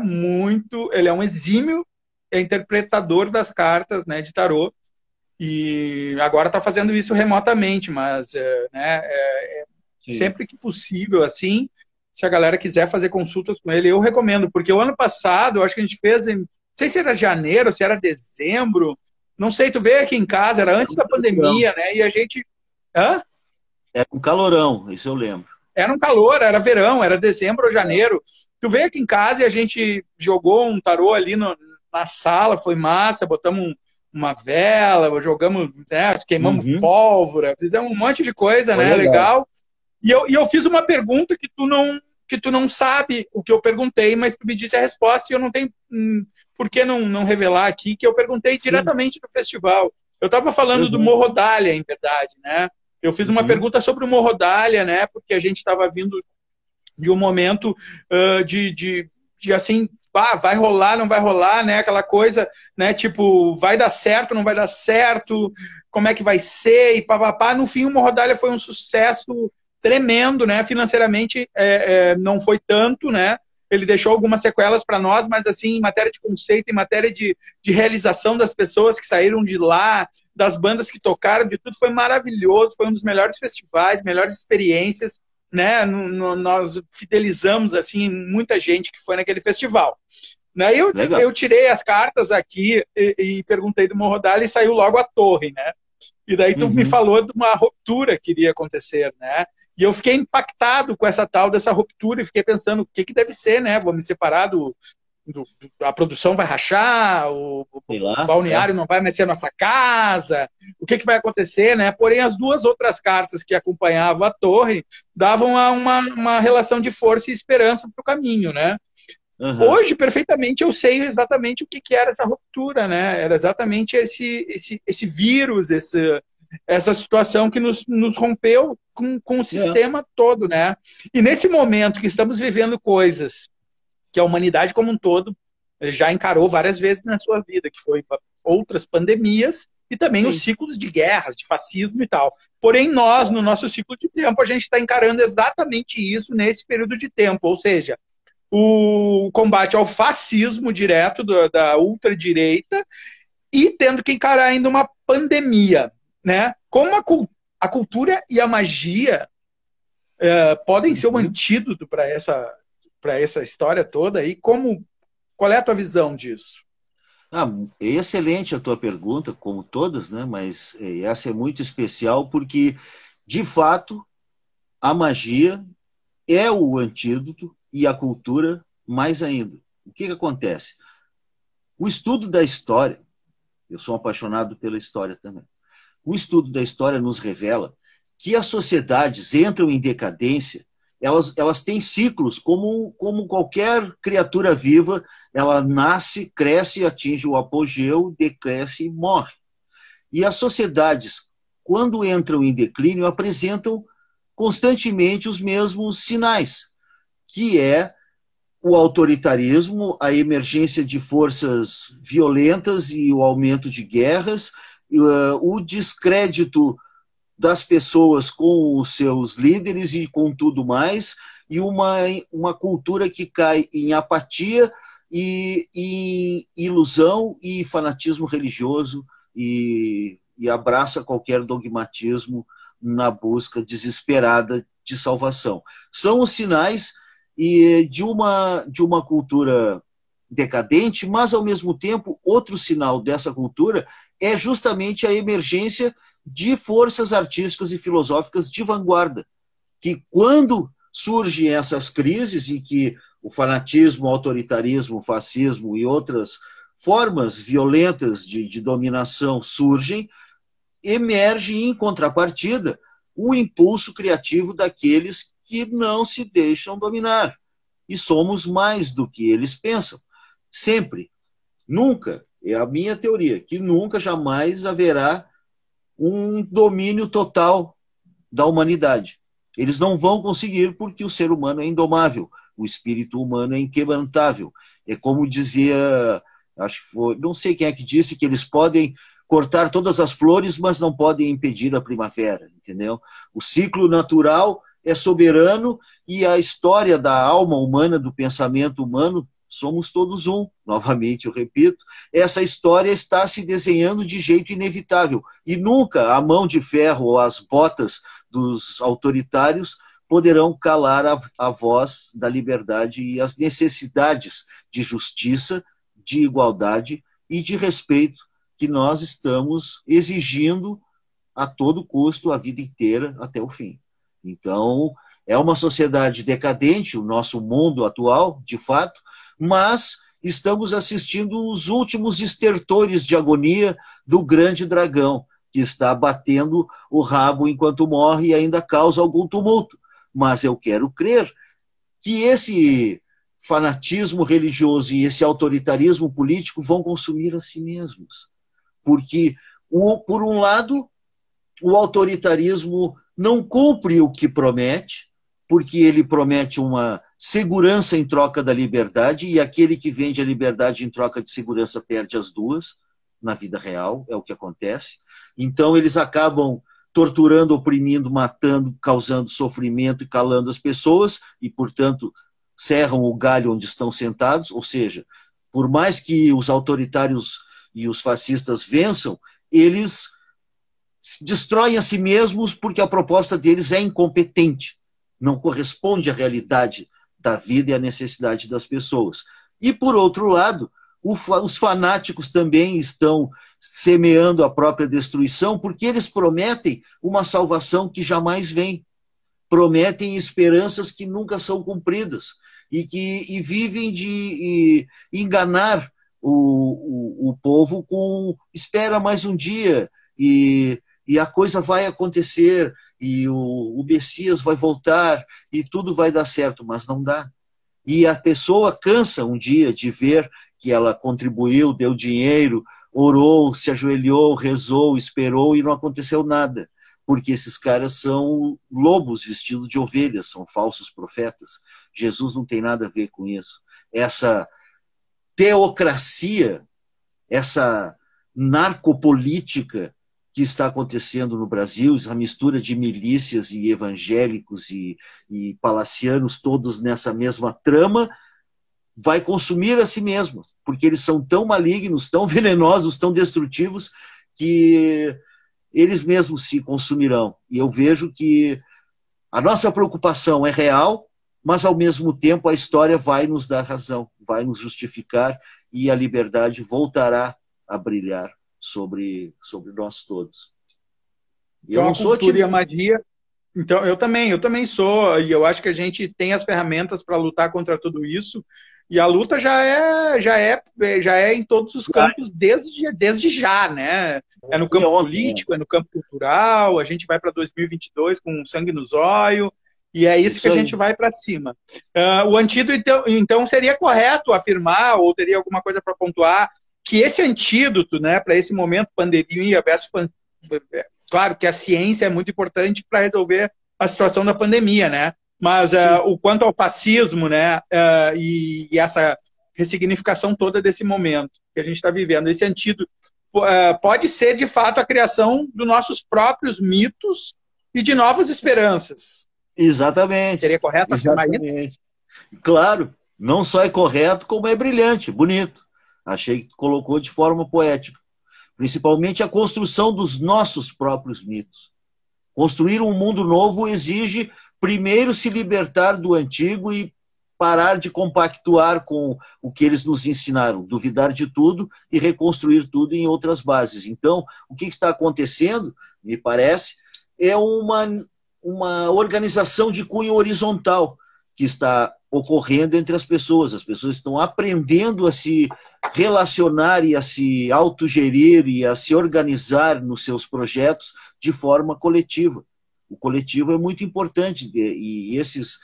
um exímio interpretador das cartas, né, de tarô, e agora está fazendo isso remotamente, mas né, Sim. sempre que possível, assim, se a galera quiser fazer consultas com ele, eu recomendo, porque o ano passado, eu acho que a gente fez, não sei se era janeiro, se era dezembro, não sei, tu veio aqui em casa, era Era antes um da calorão. pandemia, né, e a gente... Hã? Era um calorão, isso eu lembro. Era um calor, era verão, era dezembro ou janeiro. Tu veio aqui em casa e a gente jogou um tarô ali na sala, foi massa, botamos uma vela, jogamos, né, queimamos Uhum. pólvora, fizemos um monte de coisa, Foi né, legal. legal. E eu fiz uma pergunta que tu não sabe o que eu perguntei, mas tu me disse a resposta e eu não tenho por que não revelar aqui, que eu perguntei Sim. diretamente no festival. Eu estava falando do Uhum. Morrodália, em verdade, né? Eu fiz uma Uhum. pergunta sobre o Morrodália, né? Porque a gente estava vindo de um momento de assim, vai rolar, não vai rolar, né? Aquela coisa, né? Tipo, vai dar certo, não vai dar certo, como é que vai ser, e papapá. No fim, o Morrodália foi um sucesso tremendo, né? Financeiramente não foi tanto, né? Ele deixou algumas sequelas para nós, mas assim, em matéria de conceito, em matéria de realização das pessoas que saíram de lá, das bandas que tocaram, de tudo, foi maravilhoso, foi um dos melhores festivais, melhores experiências, né? Nós fidelizamos assim muita gente que foi naquele festival. Né? Legal. Eu tirei as cartas aqui e perguntei do Morrodal e saiu logo a torre, né? E daí tu me Uhum. falou de uma ruptura que iria acontecer, né? E eu fiquei impactado com essa tal dessa ruptura e fiquei pensando o que deve ser, né? Vou me separar a produção vai rachar, Sei o lá. balneário não vai mais ser a nossa casa, o que vai acontecer, né? Porém, as duas outras cartas que acompanhavam a torre davam uma relação de força e esperança para o caminho, né? Uhum. Hoje, perfeitamente, eu sei exatamente o que era essa ruptura, né? Era exatamente esse vírus, essa situação que nos rompeu com o sistema todo, né? E nesse momento que estamos vivendo coisas que a humanidade como um todo já encarou várias vezes na sua vida, que foi outras pandemias e também os Sim. ciclos de guerras, de fascismo e tal. Porém, nós, no nosso ciclo de tempo, a gente está encarando exatamente isso nesse período de tempo, ou seja, o combate ao fascismo direto da ultradireita e tendo que encarar ainda uma pandemia, né? Como a cultura e a magia podem ser um Uhum. antídoto para essa história toda e qual é a tua visão disso? É excelente a tua pergunta, como todas, né? Mas essa é muito especial porque, de fato, a magia é o antídoto e a cultura mais ainda. O que acontece? O estudo da história, eu sou apaixonado pela história também. O estudo da história nos revela que as sociedades entram em decadência, elas têm ciclos, como qualquer criatura viva, ela nasce, cresce, atinge o apogeu, decresce e morre. E as sociedades, quando entram em declínio, apresentam constantemente os mesmos sinais, que é o autoritarismo, a emergência de forças violentas e o aumento de guerras, o descrédito das pessoas com os seus líderes e com tudo mais, e uma cultura que cai em apatia e ilusão e fanatismo religioso e abraça qualquer dogmatismo na busca desesperada de salvação. São os sinais de uma cultura decadente, mas, ao mesmo tempo, outro sinal dessa cultura é justamente a emergência de forças artísticas e filosóficas de vanguarda, que quando surgem essas crises e que o fanatismo, o autoritarismo, o fascismo e outras formas violentas de dominação surgem, emerge em contrapartida o impulso criativo daqueles que não se deixam dominar. E somos mais do que eles pensam. Sempre. Nunca, é a minha teoria, que nunca, jamais haverá um domínio total da humanidade. Eles não vão conseguir porque o ser humano é indomável, o espírito humano é inquebrantável. É como dizia, acho que foi, não sei quem é que disse, que eles podem cortar todas as flores, mas não podem impedir a primavera, entendeu? O ciclo natural é soberano e a história da alma humana, do pensamento humano, somos todos um. Novamente, eu repito, essa história está se desenhando de jeito inevitável e nunca a mão de ferro ou as botas dos autoritários poderão calar a voz da liberdade e as necessidades de justiça, de igualdade e de respeito que nós estamos exigindo a todo custo, a vida inteira, até o fim. Então, é uma sociedade decadente, o nosso mundo atual, de fato, mas estamos assistindo os últimos estertores de agonia do grande dragão, que está batendo o rabo enquanto morre e ainda causa algum tumulto. Mas eu quero crer que esse fanatismo religioso e esse autoritarismo político vão consumir a si mesmos. Porque, por um lado, o autoritarismo não cumpre o que promete, porque ele promete uma segurança em troca da liberdade, e aquele que vende a liberdade em troca de segurança perde as duas, na vida real, é o que acontece. Então, eles acabam torturando, oprimindo, matando, causando sofrimento e calando as pessoas, e, portanto, cerram o galho onde estão sentados, ou seja, por mais que os autoritários e os fascistas vençam, eles destroem a si mesmos porque a proposta deles é incompetente, não corresponde à realidade da vida e à necessidade das pessoas. E, por outro lado, os fanáticos também estão semeando a própria destruição porque eles prometem uma salvação que jamais vem, prometem esperanças que nunca são cumpridas e vivem de enganar o povo com espera mais um dia e a coisa vai acontecer e o Messias vai voltar e tudo vai dar certo, mas não dá. E a pessoa cansa um dia de ver que ela contribuiu, deu dinheiro, orou, se ajoelhou, rezou, esperou e não aconteceu nada. Porque esses caras são lobos vestidos de ovelhas, são falsos profetas. Jesus não tem nada a ver com isso. Essa teocracia, essa narcopolítica que está acontecendo no Brasil, a mistura de milícias e evangélicos e palacianos, todos nessa mesma trama, vai consumir a si mesmo, porque eles são tão malignos, tão venenosos, tão destrutivos, que eles mesmos se consumirão. E eu vejo que a nossa preocupação é real, mas, ao mesmo tempo, a história vai nos dar razão, vai nos justificar e a liberdade voltará a brilhar sobre nós todos. E então, eu não sou otimista. E a magia. Então, eu também sou, e eu acho que a gente tem as ferramentas para lutar contra tudo isso, e a luta já é em todos os campos desde já, né? É no campo político, é no campo cultural, a gente vai para 2022 com sangue nos olhos, e é isso que a gente vai para cima. O antídoto, então, seria correto afirmar, ou teria alguma coisa para pontuar, que esse antídoto, né, para esse momento pandemia versus... Claro que a ciência é muito importante para resolver a situação da pandemia, né? Mas o quanto ao fascismo, né, e essa ressignificação toda desse momento que a gente está vivendo, esse antídoto pode ser, de fato, a criação dos nossos próprios mitos e de novas esperanças. Exatamente. Seria correto afirmar isso? Claro, não só é correto, como é brilhante, bonito. Achei que colocou de forma poética. Principalmente a construção dos nossos próprios mitos. Construir um mundo novo exige, primeiro, se libertar do antigo e parar de compactuar com o que eles nos ensinaram, duvidar de tudo e reconstruir tudo em outras bases. Então, o que está acontecendo, me parece, é uma organização de cunho horizontal, que está ocorrendo entre as pessoas. As pessoas estão aprendendo a se relacionar e a se autogerir e a se organizar nos seus projetos de forma coletiva. O coletivo é muito importante e esses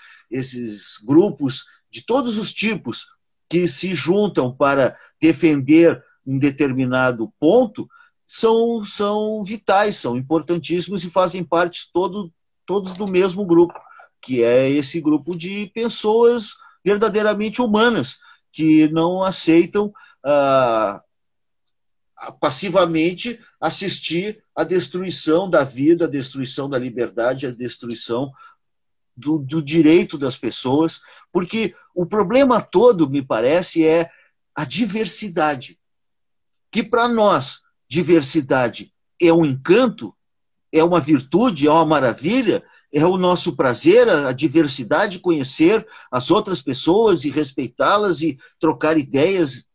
grupos de todos os tipos que se juntam para defender um determinado ponto são vitais, são importantíssimos e fazem parte todos do mesmo grupo, que é esse grupo de pessoas verdadeiramente humanas, que não aceitam passivamente assistir à destruição da vida, à destruição da liberdade, à destruição do direito das pessoas, porque o problema todo, me parece, é a diversidade, que para nós, diversidade é um encanto, é uma virtude, é uma maravilha, é o nosso prazer, a diversidade, conhecer as outras pessoas e respeitá-las e trocar ideias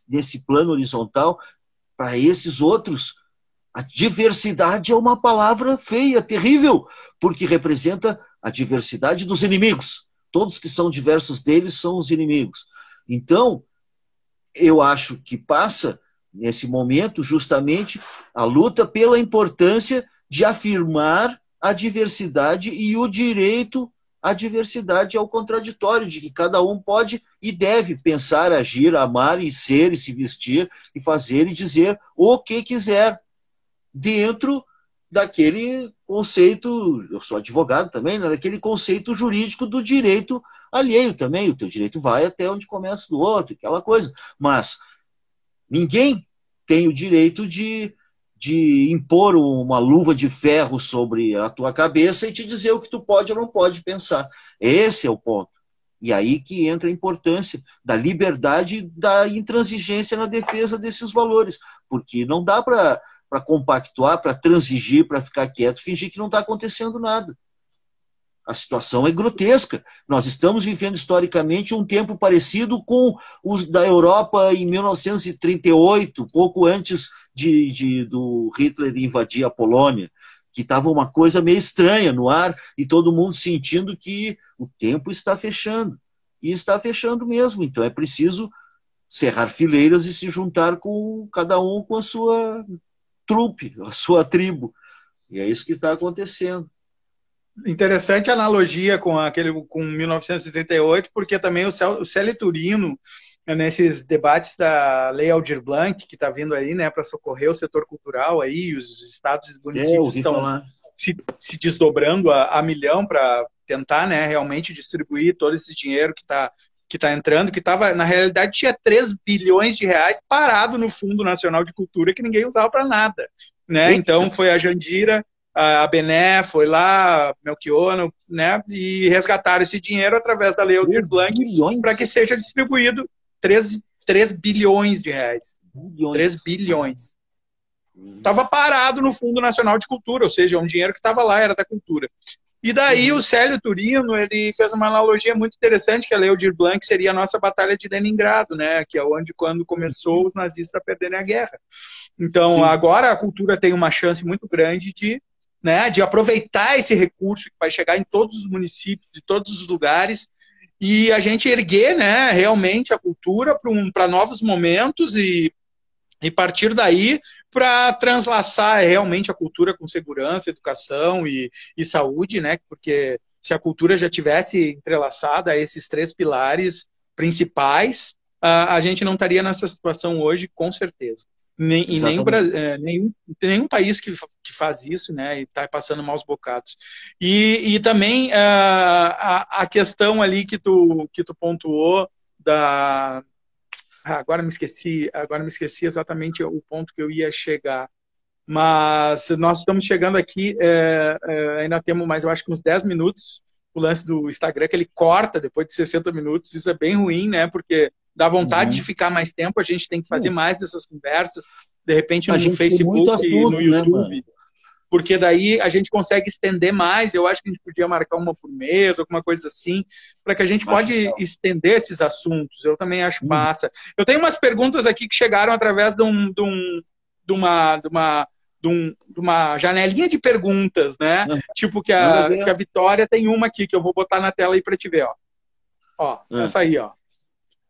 nesse plano horizontal. Para esses outros, a diversidade é uma palavra feia, terrível, porque representa a diversidade dos inimigos. Todos que são diversos deles são os inimigos. Então, eu acho que passa, nesse momento, justamente a luta pela importância de afirmar a diversidade e o direito à diversidade ao contraditório, de que cada um pode e deve pensar, agir, amar e ser, e se vestir, e fazer e dizer o que quiser, dentro daquele conceito, eu sou advogado também, né, daquele conceito jurídico do direito alheio também. O teu direito vai até onde começa o do outro, aquela coisa. Mas ninguém tem o direito de impor uma luva de ferro sobre a tua cabeça e te dizer o que tu pode ou não pode pensar. Esse é o ponto. E aí que entra a importância da liberdade e da intransigência na defesa desses valores. Porque não dá para compactuar, para transigir, para ficar quieto, fingir que não está acontecendo nada. A situação é grotesca. Nós estamos vivendo historicamente um tempo parecido com os da Europa em 1938, pouco antes do Hitler invadir a Polônia, que estava uma coisa meio estranha no ar e todo mundo sentindo que o tempo está fechando. E está fechando mesmo. Então é preciso cerrar fileiras e se juntar com cada um com a sua trupe, a sua tribo. E é isso que está acontecendo. Interessante a analogia com 1938, porque também o Célio Turino, nesses debates da Lei Aldir Blanc, que está vindo aí, né, para socorrer o setor cultural aí, os estados e municípios estão se desdobrando a milhão para tentar, né, realmente distribuir todo esse dinheiro que está entrando, que estava, na realidade, tinha 3 bilhões de reais parado no Fundo Nacional de Cultura que ninguém usava para nada, né? Então foi a Jandira, a Bené, foi lá, Melchior, né, e resgataram esse dinheiro através da Lei Aldir Blanc para que seja distribuído 3 bilhões de reais. 3 bilhões. Estava parado no Fundo Nacional de Cultura, ou seja, um dinheiro que estava lá, era da cultura. E daí o Célio Turino, ele fez uma analogia muito interessante, que a Lei Aldir Blanc seria a nossa batalha de Leningrado, né, que é quando começou os nazistas a perderem a guerra. Então, agora a cultura tem uma chance muito grande de aproveitar esse recurso que vai chegar em todos os municípios, de todos os lugares, e a gente erguer, né, realmente a cultura para novos momentos e partir daí para translaçar realmente a cultura com segurança, educação e saúde, né, porque se a cultura já tivesse entrelaçada a esses 3 pilares principais, a gente não estaria nessa situação hoje, com certeza. Nenhum país que faz isso, né, e está passando maus bocados. E também a questão ali que tu pontuou agora me esqueci exatamente o ponto que eu ia chegar. Mas nós estamos chegando aqui, ainda temos mais, eu acho que uns 10 minutos, o lance do Instagram, que ele corta depois de 60 minutos, isso é bem ruim, né, porque dá vontade de ficar mais tempo, a gente tem que fazer mais dessas conversas, de repente no Facebook e no YouTube, né, porque daí a gente consegue estender mais. Eu acho que a gente podia marcar uma por mês, alguma coisa assim, para que a gente pode estender esses assuntos. Eu também acho massa. Eu tenho umas perguntas aqui que chegaram através de uma janelinha de perguntas, né? Tipo que a Vitória tem uma aqui, que eu vou botar na tela aí para te ver, ó. Ó, essa aí, ó.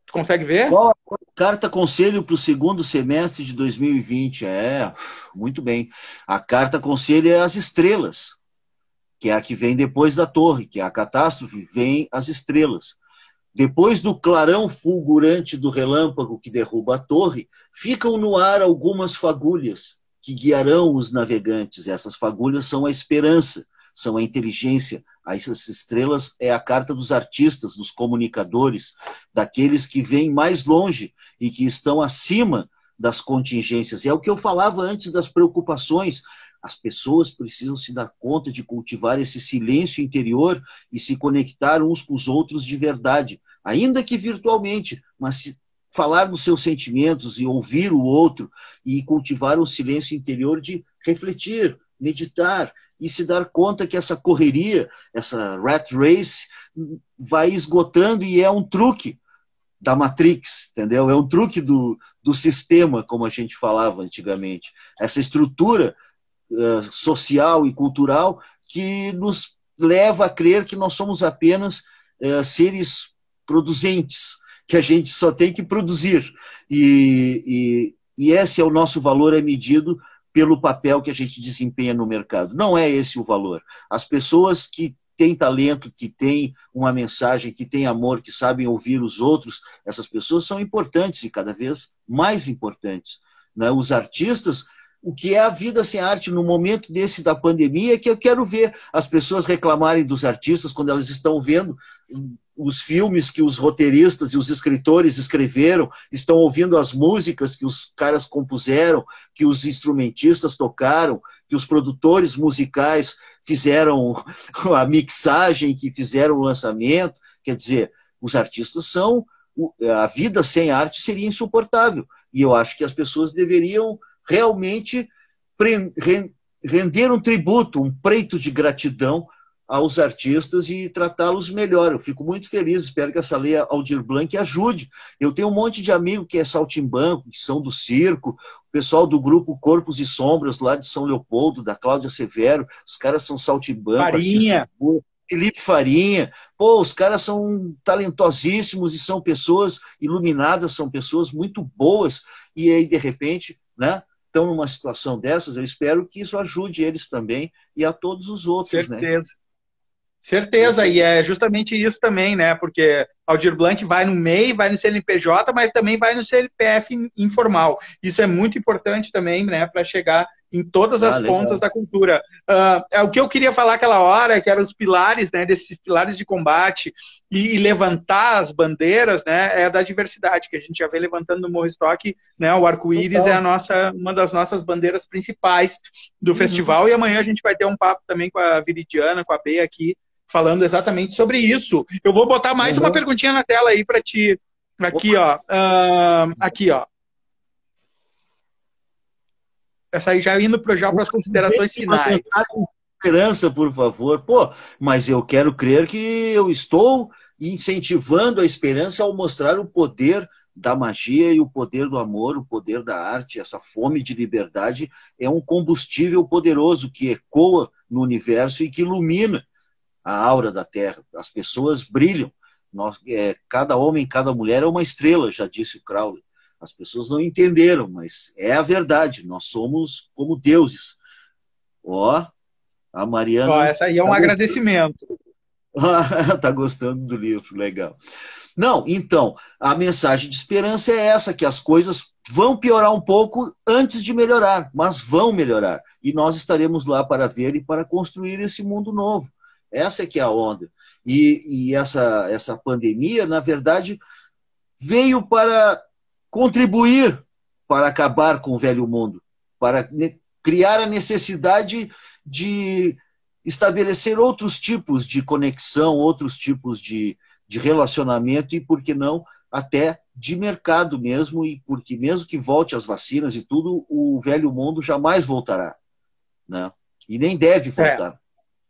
Tu consegue ver? Qual a carta conselho para o segundo semestre de 2020? Muito bem. A carta conselho é as estrelas, que é a que vem depois da torre, que é a catástrofe, vem as estrelas. Depois do clarão fulgurante do relâmpago que derruba a torre, ficam no ar algumas fagulhas que guiarão os navegantes. Essas fagulhas são a esperança, são a inteligência. Essas estrelas é a carta dos artistas, dos comunicadores, daqueles que vêm mais longe e que estão acima das contingências. É o que eu falava antes das preocupações. As pessoas precisam se dar conta de cultivar esse silêncio interior e se conectar uns com os outros de verdade, ainda que virtualmente, mas falar dos seus sentimentos e ouvir o outro e cultivar um silêncio interior de refletir, meditar e se dar conta que essa correria, essa rat race, vai esgotando e é um truque da Matrix, entendeu? É um truque do sistema, como a gente falava antigamente. Essa estrutura social e cultural que nos leva a crer que nós somos apenas seres produzentes, que a gente só tem que produzir. E esse é o nosso valor, é medido pelo papel que a gente desempenha no mercado. Não é esse o valor. As pessoas que têm talento, que têm uma mensagem, que têm amor, que sabem ouvir os outros, essas pessoas são importantes e cada vez mais importantes. Né? Os artistas, o que é a vida sem arte no momento desse da pandemia, é que eu quero ver as pessoas reclamarem dos artistas quando elas estão vendo os filmes que os roteiristas e os escritores escreveram, estão ouvindo as músicas que os caras compuseram, que os instrumentistas tocaram, que os produtores musicais fizeram a mixagem, que fizeram o lançamento. Quer dizer, os artistas são... A vida sem arte seria insuportável. E eu acho que as pessoas deveriam realmente render um tributo, um preito de gratidão aos artistas e tratá-los melhor. Eu fico muito feliz, espero que essa lei Aldir Blanc ajude. Eu tenho um monte de amigo que é saltimbanco, que são do circo, o pessoal do grupo Corpos e Sombras, lá de São Leopoldo, da Cláudia Severo, os caras são saltimbanco, Farinha. Felipe Farinha, pô, os caras são talentosíssimos e são pessoas iluminadas, são pessoas muito boas, e aí, de repente, né, estão numa situação dessas. Eu espero que isso ajude eles também e a todos os outros. Certeza. Né? Certeza, e é justamente isso também, né? Porque Aldir Blanc vai no MEI, vai no CNPJ, mas também vai no CPF informal. Isso é muito importante também, né? Para chegar em todas as pontas da cultura. O que eu queria falar aquela hora, que eram os pilares, né? Desses pilares de combate e levantar as bandeiras, né? É da diversidade, que a gente já vem levantando no Morro Estoque, né? O arco-íris é uma das nossas bandeiras principais do festival. E amanhã a gente vai ter um papo também com a Viridiana, com a Bea aqui, falando exatamente sobre isso. Eu vou botar mais uma perguntinha na tela aí para ti. Aqui, ó. Aqui, ó. Essa aí já indo para as considerações finais. Esperança, por favor. Pô, mas eu quero crer que eu estou incentivando a esperança ao mostrar o poder da magia e o poder do amor, o poder da arte. Essa fome de liberdade é um combustível poderoso que ecoa no universo e que ilumina a aura da Terra. As pessoas brilham. Cada homem, cada mulher é uma estrela, já disse o Crowley. As pessoas não entenderam, mas é a verdade. Nós somos como deuses. A Mariana... essa aí é um agradecimento. Tá gostando do livro, legal. Não, então, a mensagem de esperança é essa, que as coisas vão piorar um pouco antes de melhorar, mas vão melhorar. E nós estaremos lá para ver e para construir esse mundo novo. Essa é que é a onda. E essa pandemia, na verdade, veio para contribuir para acabar com o velho mundo, para criar a necessidade de estabelecer outros tipos de conexão, outros tipos de relacionamento e, por que não, até de mercado mesmo, e porque mesmo que volte as vacinas e tudo, o velho mundo jamais voltará. Né? E nem deve voltar.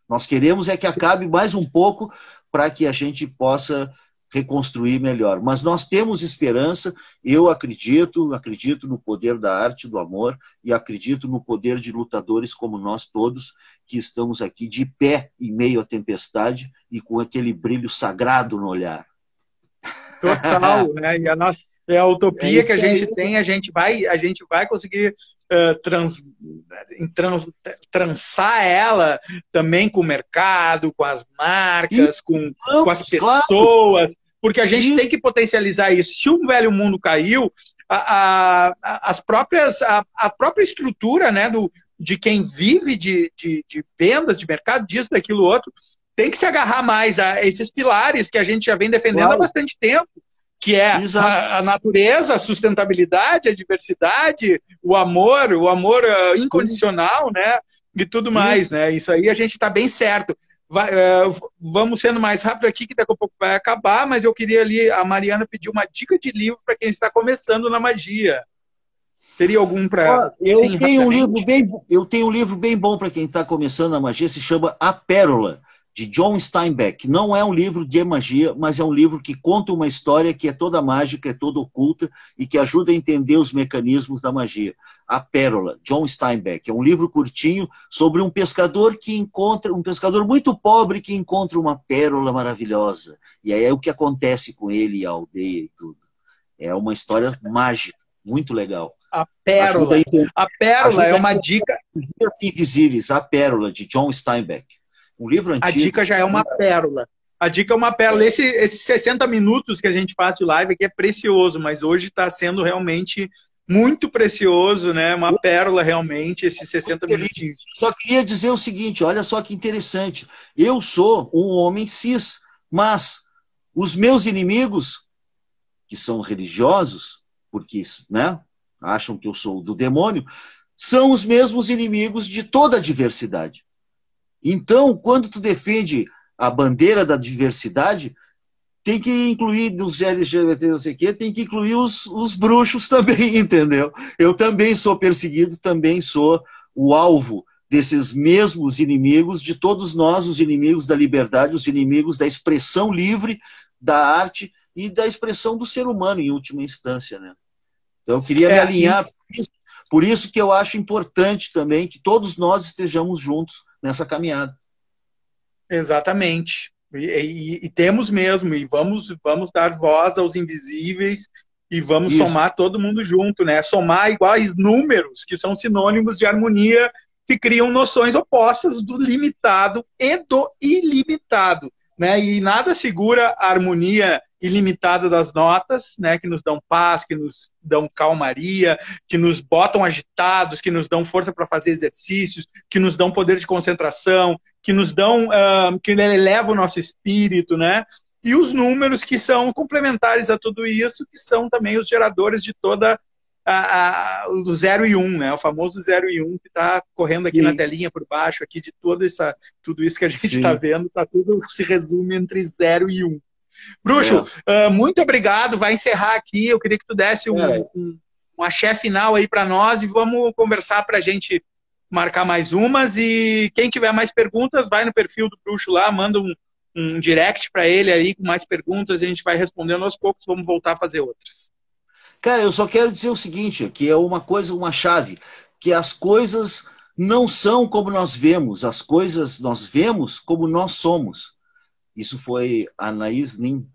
Nós queremos é que acabe mais um pouco para que a gente possa reconstruir melhor. Mas nós temos esperança, eu acredito no poder da arte, do amor, e acredito no poder de lutadores como nós todos, que estamos aqui de pé em meio à tempestade e com aquele brilho sagrado no olhar. Total, né? E a nossa é a utopia que a gente aí. tem, a gente vai conseguir trançar ela também com o mercado, com as E marcas, com as vamos, claro, pessoas, porque a gente tem isso. que potencializar isso. Se o velho mundo caiu, a própria estrutura, né, de quem vive de vendas, de mercado, disso, daquilo, outro, tem que se agarrar mais a esses pilares que a gente já vem defendendo há Claro, bastante tempo, que é exato. a natureza, a sustentabilidade, a diversidade, o amor incondicional, né? E tudo mais, Isso. né? Isso aí a gente está bem certo. Vamos sendo mais rápido aqui, que daqui a pouco vai acabar, mas eu queria ali, a Mariana pediu uma dica de livro para quem está começando na magia. Teria algum para... Ó, eu Sim, tenho rapidamente. eu tenho um livro bem bom para quem está começando a magia, se chama A Pérola, de John Steinbeck. Não é um livro de magia, mas é um livro que conta uma história que é toda mágica, é toda oculta e que ajuda a entender os mecanismos da magia. A Pérola, John Steinbeck. É um livro curtinho sobre um pescador um pescador muito pobre que encontra uma pérola maravilhosa. E aí é o que acontece com ele e a aldeia e tudo. É uma história mágica, muito legal. A Ajuda a Pérola. entender, A Pérola é ajuda a uma entender dica. Dias Invisíveis, A Pérola, de John Steinbeck. Um livro A antigo. dica já é uma pérola. A dica é uma pérola. Esses 60 minutos que a gente faz de live aqui é precioso, mas hoje está sendo realmente muito precioso, né? Uma pérola realmente, esses 60 minutinhos. Só queria dizer o seguinte, olha só que interessante. Eu sou um homem cis, mas os meus inimigos, que são religiosos, porque, né, acham que eu sou do demônio, são os mesmos inimigos de toda a diversidade. Então, quando tu defende a bandeira da diversidade, tem que incluir nos LGBT, não sei o quê, tem que incluir os bruxos também, entendeu? Eu também sou perseguido, também sou o alvo desses mesmos inimigos, de todos nós, os inimigos da liberdade, os inimigos da expressão livre, da arte e da expressão do ser humano, em última instância, né? Então, eu queria me alinhar por isso que eu acho importante também que todos nós estejamos juntos nessa caminhada. Exatamente. E temos mesmo, e vamos dar voz aos invisíveis e vamos Isso. somar todo mundo junto, né? Somar iguais números, que são sinônimos de harmonia, que criam noções opostas do limitado e do ilimitado, né? E nada segura a harmonia ilimitada das notas, né? Que nos dão paz, que nos dão calmaria, que nos botam agitados, que nos dão força para fazer exercícios, que nos dão poder de concentração, que nos dão, que elevam o nosso espírito, né? E os números que são complementares a tudo isso, que são também os geradores de toda do 0 e 1, né? O famoso 0 e 1 que está correndo aqui na telinha por baixo, aqui de tudo isso que a gente está vendo, tá, tudo se resume entre 0 e 1. Bruxo, muito obrigado, vai encerrar aqui, eu queria que tu desse um axé final aí para nós e vamos conversar para a gente marcar mais umas, e quem tiver mais perguntas, vai no perfil do Bruxo lá, manda um direct para ele aí com mais perguntas, a gente vai respondendo aos poucos, vamos voltar a fazer outras. Cara, eu só quero dizer o seguinte, que é uma coisa, uma chave, que as coisas não são como nós vemos, as coisas nós vemos como nós somos. Isso foi a Anaïs Nin,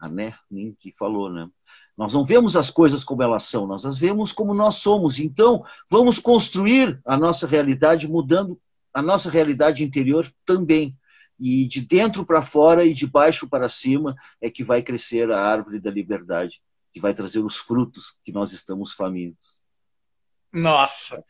que falou, né? Nós não vemos as coisas como elas são, nós as vemos como nós somos. Então, vamos construir a nossa realidade mudando a nossa realidade interior também. E de dentro para fora e de baixo para cima é que vai crescer a árvore da liberdade, que vai trazer os frutos que nós estamos famintos. Nossa,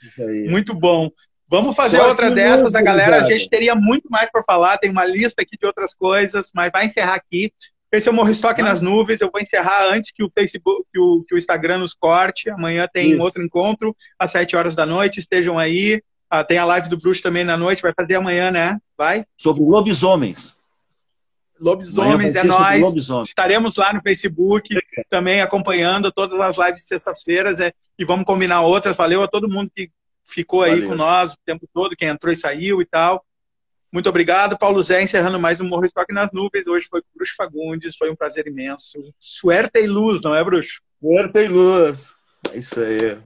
muito bom. Vamos fazer Sorte outra dessas, da galera. Obrigado. A gente teria muito mais para falar, tem uma lista aqui de outras coisas, mas vai encerrar aqui. Esse é o Morro Estoque nas Nuvens. Eu vou encerrar antes que o Facebook, que o Instagram nos corte. Amanhã tem outro encontro, às 7 horas da noite. Estejam aí. Tem a live do Bruxo também na noite. Vai fazer amanhã, né? Vai? Sobre lobisomens. Lobisomens, é nóis. Estaremos lá no Facebook também acompanhando todas as lives de sextas-feiras e vamos combinar outras. Valeu a todo mundo que ficou aí com nós o tempo todo, quem entrou e saiu e tal. Muito obrigado, Paulo Zé, encerrando mais um Morro Estoque nas Nuvens. Hoje foi com o Bruxo Fagundes, foi um prazer imenso. Suerte e luz, não é, Bruxo? Suerte e luz. É isso aí.